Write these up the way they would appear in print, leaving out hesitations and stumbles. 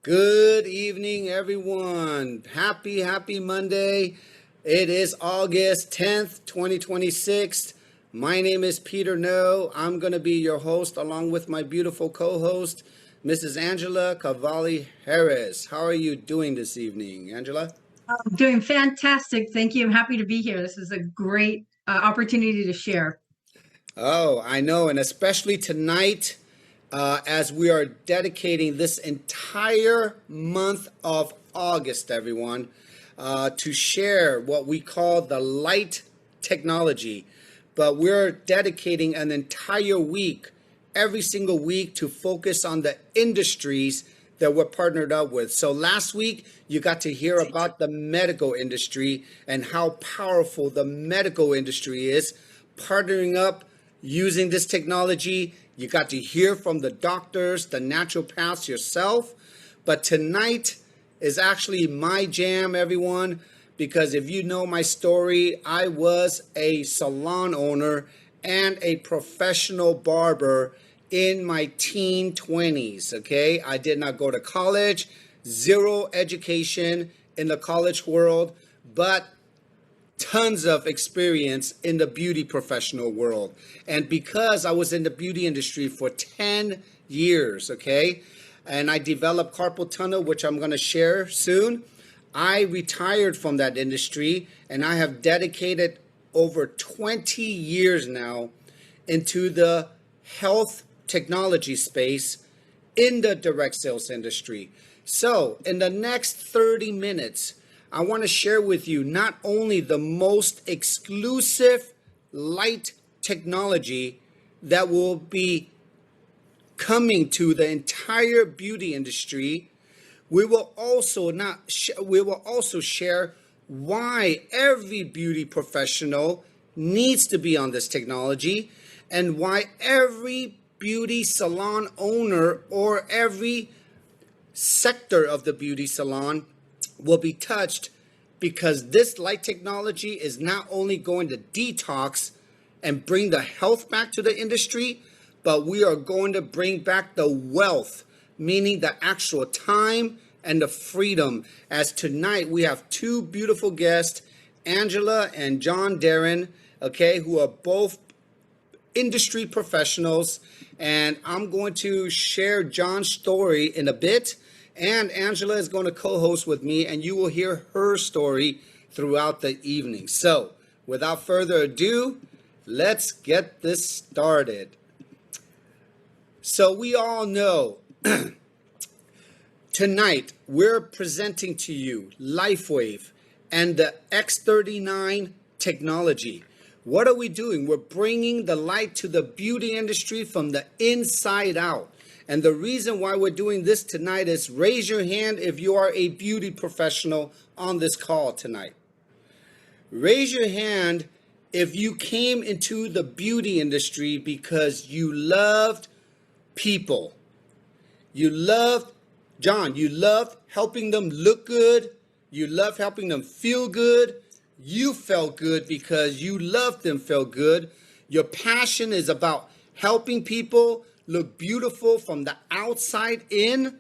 Good evening, everyone. Happy Monday. It is August 10th, 2026. My name is Peter No. I'm going to be your host along with my beautiful co-host, Mrs. Angela Cavalli-Harris. How are you doing this evening, Angela? I'm doing fantastic. Thank you. I'm happy to be here. This is a great opportunity to share. Oh, I know, and especially tonight, as we are dedicating this entire month of August, everyone, to share what we call the light technology. But we're dedicating an entire week, every single week, to focus on the industries that we're partnered up with. So last week, you got to hear about the medical industry and how powerful the medical industry is, partnering up using this technology. You got to hear from the doctors, the naturopaths yourself. But tonight is actually my jam, everyone, because if you know my story, I was a salon owner and a professional barber in my teen 20s, okay? I did not go to college, zero education in the college world, but tons of experience in the beauty professional world. And because I was in the beauty industry for 10 years, okay, and I developed carpal tunnel, which I'm going to share soon, I retired from that industry and I have dedicated over 20 years now into the health technology space in the direct sales industry. So in the next 30 minutes, I want to share with you not only the most exclusive light technology that will be coming to the entire beauty industry, we will also share why every beauty professional needs to be on this technology and why every beauty salon owner or every sector of the beauty salon will be touched, because this light technology is not only going to detox and bring the health back to the industry, but we are going to bring back the wealth, meaning the actual time and the freedom. As tonight we have two beautiful guests, Angela and John Darin, okay, who are both industry professionals, and I'm going to share John's story in a bit. And Angela is going to co-host with me, and you will hear her story throughout the evening. So, without further ado, let's get this started. So, we all know tonight we're presenting to you LifeWave and the X39 technology. What are we doing? We're bringing the light to the beauty industry from the inside out. And the reason why we're doing this tonight is raise your hand if you are a beauty professional on this call tonight. Raise your hand if you came into the beauty industry because you loved people. You loved, John, you loved helping them look good. You loved helping them feel good. You felt good because you loved them feel good. Your passion is about helping people look beautiful from the outside in.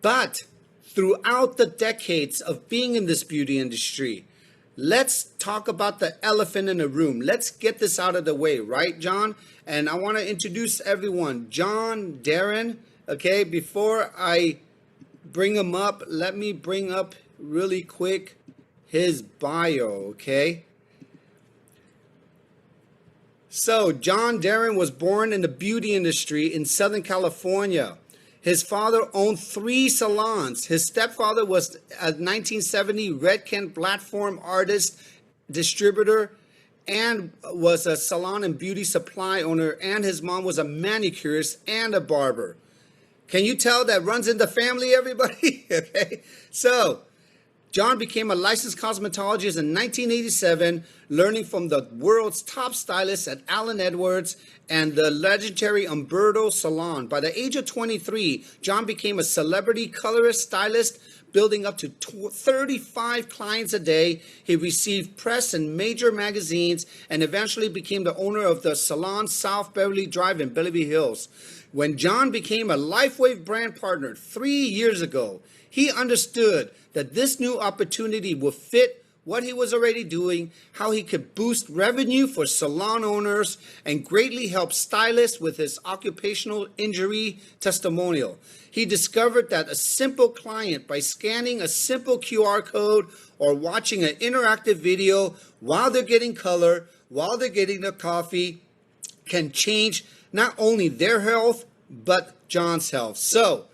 But throughout the decades of being in this beauty industry, let's talk about the elephant in the room. Let's get this out of the way, right, John? And I want to introduce everyone. John Darin, okay, before I bring him up, let me bring up really quick his bio, okay? So, John Darin was born in the beauty industry in Southern California. His father owned 3 salons. His stepfather was a 1970 Red Kent platform artist, distributor, and was a salon and beauty supply owner. And his mom was a manicurist and a barber. Can you tell that runs in the family, everybody? Okay. So, John became a licensed cosmetologist in 1987, learning from the world's top stylists at Allen Edwards and the legendary Umberto Salon. By the age of 23, John became a celebrity colorist stylist, building up to 35 clients a day. He received press in major magazines and eventually became the owner of the Salon South Beverly Drive in Beverly Hills. When John became a LifeWave brand partner 3 years ago, he understood that this new opportunity would fit what he was already doing, how he could boost revenue for salon owners, and greatly help stylists with his occupational injury testimonial. He discovered that a simple client, by scanning a simple QR code or watching an interactive video while they're getting color, while they're getting their coffee, can change not only their health, but John's health. So,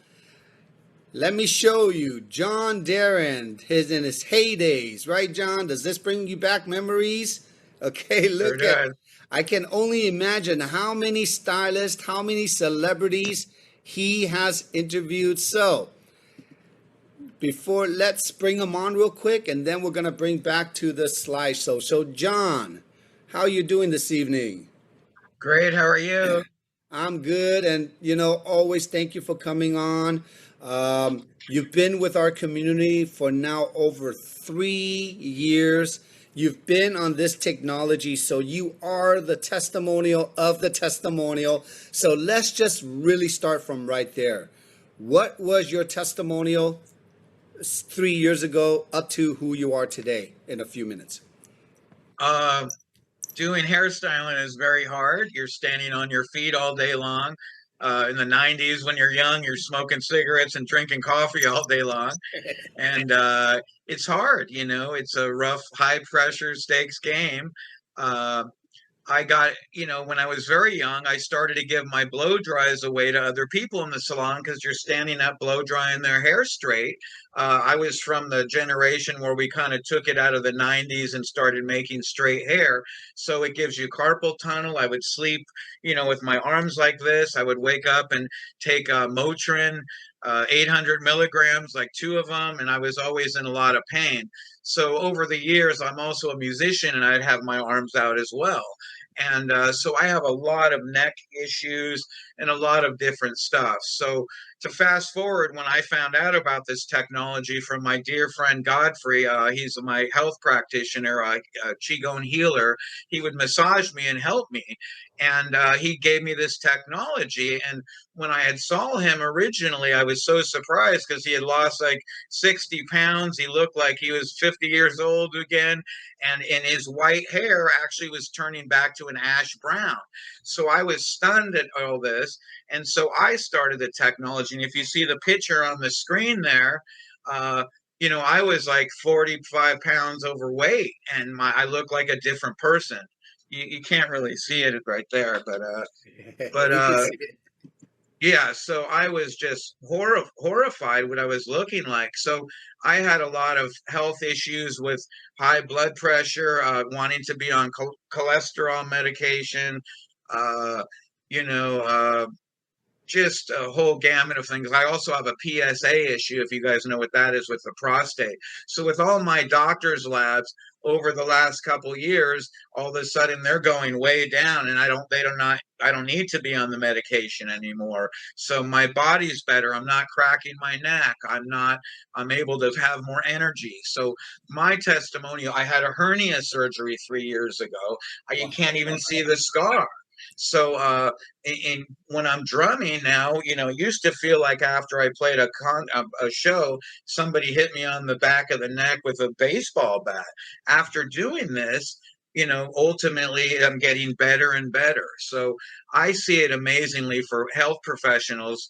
let me show you John Darin, in his heydays, right, John? Does this bring you back memories? Okay, look at. I can only imagine how many stylists, how many celebrities he has interviewed. So, let's bring him on real quick, and then we're gonna bring back to the slideshow. So, John, how are you doing this evening? Great. How are you? I'm good, and always thank you for coming on. You've been with our community for now over 3 years. You've been on this technology, so you are the testimonial of the testimonial. So let's just really start from right there. What was your testimonial 3 years ago up to who you are today in a few minutes? Doing hairstyling is very hard. You're standing on your feet all day long. In the 90s, when you're young, you're smoking cigarettes and drinking coffee all day long. And it's hard, it's a rough, high pressure stakes game. I got, when I was very young, I started to give my blow dries away to other people in the salon because you're standing up blow drying their hair straight. I was from the generation where we kind of took it out of the 90s and started making straight hair. So it gives you carpal tunnel. I would sleep, with my arms like this. I would wake up and take Motrin, 800 milligrams, like 2 of them, and I was always in a lot of pain. So over the years, I'm also a musician, and I'd have my arms out as well. And so I have a lot of neck issues and a lot of different stuff. So to fast forward, when I found out about this technology from my dear friend Godfrey, he's my health practitioner, a Qigong healer. He would massage me and help me. And he gave me this technology. And when I had saw him originally, I was so surprised because he had lost like 60 pounds. He looked like he was 50 years old again. And his white hair actually was turning back to an ash brown. So I was stunned at all this. And so I started the technology. And if you see the picture on the screen there, I was like 45 pounds overweight, and I look like a different person. You can't really see it right there, but yeah, so I was just horrified what I was looking like. So I had a lot of health issues with high blood pressure, wanting to be on cholesterol medication, uh, you know, uh, just a whole gamut of things. I also have a PSA issue, if you guys know what that is, with the prostate. So with all my doctor's labs over the last couple of years, all of a sudden they're going way down, and I don't need to be on the medication anymore. So my body's better. I'm not cracking my neck. I'm able to have more energy. So my testimonial, I had a hernia surgery 3 years ago. You can't even see the scar. So when I'm drumming now, it used to feel like after I played a show, somebody hit me on the back of the neck with a baseball bat. After doing this, ultimately I'm getting better and better. So I see it amazingly for health professionals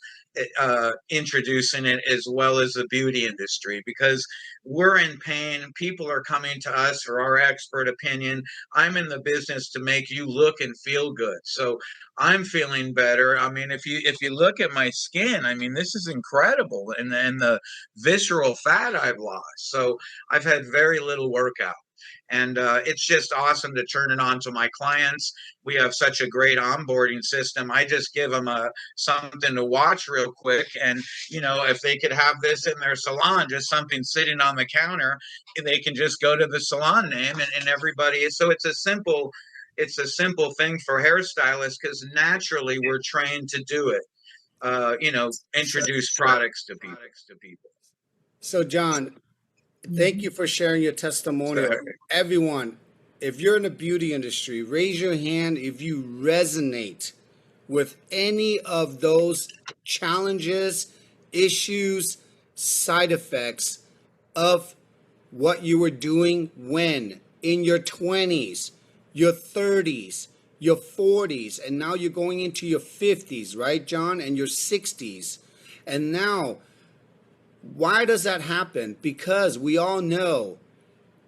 introducing it, as well as the beauty industry, because we're in pain. People are coming to us for our expert opinion. I'm in the business to make you look and feel good. So I'm feeling better. I mean, if you look at my skin, I mean, this is incredible, and the visceral fat I've lost. So I've had very little workout. And it's just awesome to turn it on to my clients. We have such a great onboarding system. I just give them something to watch real quick. And, if they could have this in their salon, just something sitting on the counter, they can just go to the salon name and everybody. So it's a simple thing for hairstylists because naturally we're trained to do it. Introduce products to people. So, John, thank you for sharing your testimonial. Sorry. Everyone, if you're in the beauty industry, raise your hand if you resonate with any of those challenges, issues, side effects of what you were doing when in your 20s, your 30s, your 40s, and now you're going into your 50s, right, John, and your 60s. And now, why does that happen? Because we all know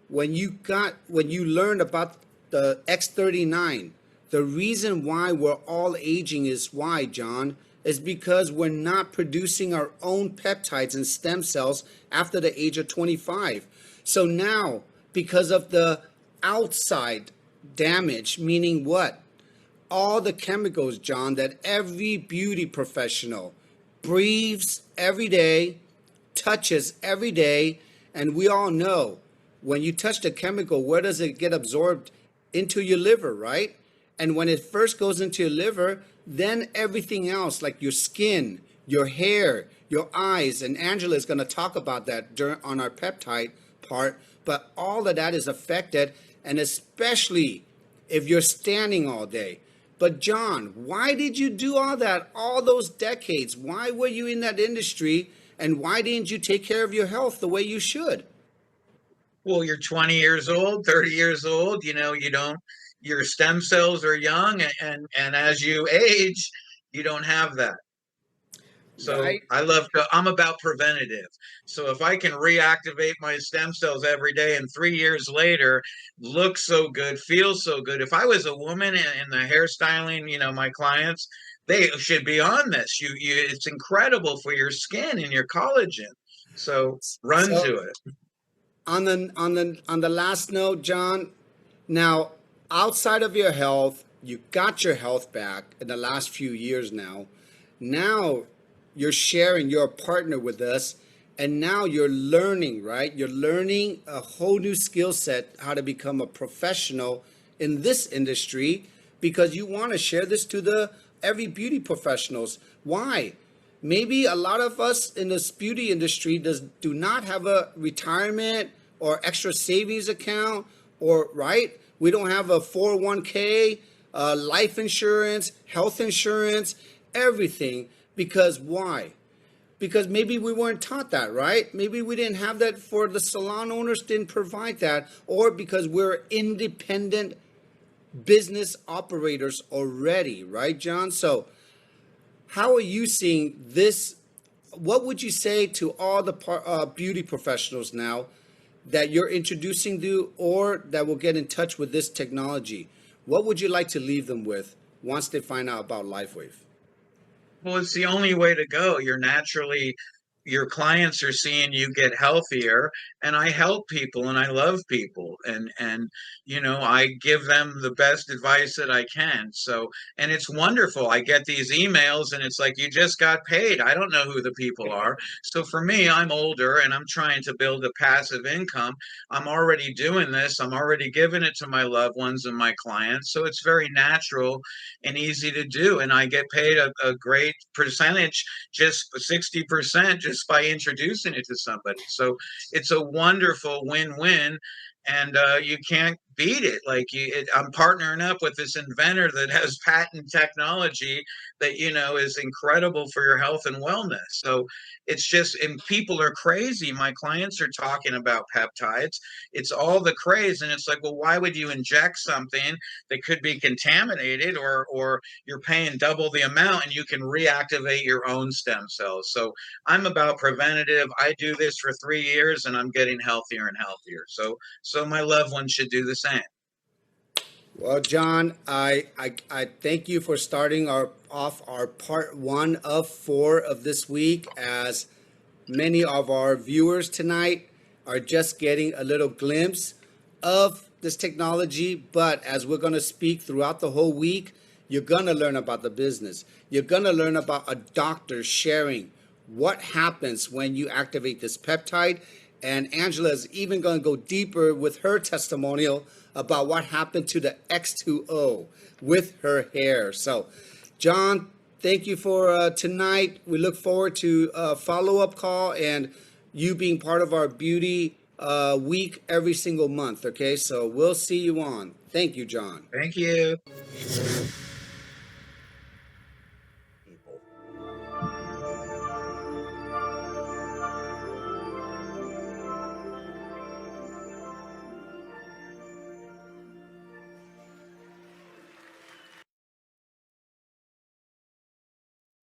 when you learned about the X39, the reason why we're all aging is why, John, is because we're not producing our own peptides and stem cells after the age of 25. So now, because of the outside damage, meaning what? All the chemicals, John, that every beauty professional breathes every day, touches every day, and we all know when you touch the chemical, where does it get absorbed? Into your liver, right? And when it first goes into your liver, then everything else, like your skin, your hair, your eyes, and Angela is going to talk about that on our peptide part, but all of that is affected, and especially if you're standing all day. But John, why did you do all that all those decades? Why were you in that industry, and why didn't you take care of your health the way you should? Well, you're 20 years old, 30 years old, your stem cells are young, and as you age, you don't have that. So Right? I'm about preventative. So if I can reactivate my stem cells every day and 3 years later look so good, feel so good. If I was a woman in the hairstyling, my clients, they should be on this. It's incredible for your skin and your collagen. So run So to it. on the last note, John, now outside of your health, you got your health back in the last few years now. Now you're sharing, you're a partner with us, and now you're learning, right? You're learning a whole new skill set, how to become a professional in this industry, because you want to share this to the every beauty professionals. Why? Maybe a lot of us in this beauty industry do not have a retirement or extra savings account, or right? We don't have a 401k, life insurance, health insurance, everything. Because why? Because maybe we weren't taught that, right? Maybe we didn't have that, for the salon owners didn't provide that, or because we're independent business operators already, right, John? So how are you seeing this? What would you say to all the beauty professionals now that you're introducing to, or that will get in touch with this technology? What would you like to leave them with once they find out about LifeWave? Well, it's the only way to go. Your clients are seeing you get healthier, and I help people and I love people, and I give them the best advice that I can. So, and it's wonderful. I get these emails and it's like, you just got paid. I don't know who the people are. So for me, I'm older and I'm trying to build a passive income. I'm already doing this. I'm already giving it to my loved ones and my clients. So it's very natural and easy to do. And I get paid a great percentage, just 60%, just by introducing it to somebody. So it's a wonderful win-win, and you can't beat it. I'm partnering up with this inventor that has patent technology that is incredible for your health and wellness. So it's just, and people are crazy. My clients are talking about peptides. It's all the craze, and it's like, well, why would you inject something that could be contaminated, or you're paying double the amount and you can reactivate your own stem cells? So I'm about preventative. I do this for 3 years and I'm getting healthier and healthier. So my loved ones should do the same. Well, John, I thank you for starting off our part 1 of 4 of this week, as many of our viewers tonight are just getting a little glimpse of this technology, but as we're going to speak throughout the whole week, you're going to learn about the business. You're going to learn about a doctor sharing what happens when you activate this peptide. And Angela is even going to go deeper with her testimonial about what happened to the X2O with her hair. So, John, thank you for tonight. We look forward to a follow-up call and you being part of our beauty week every single month. Okay, so we'll see you on. Thank you, John. Thank you.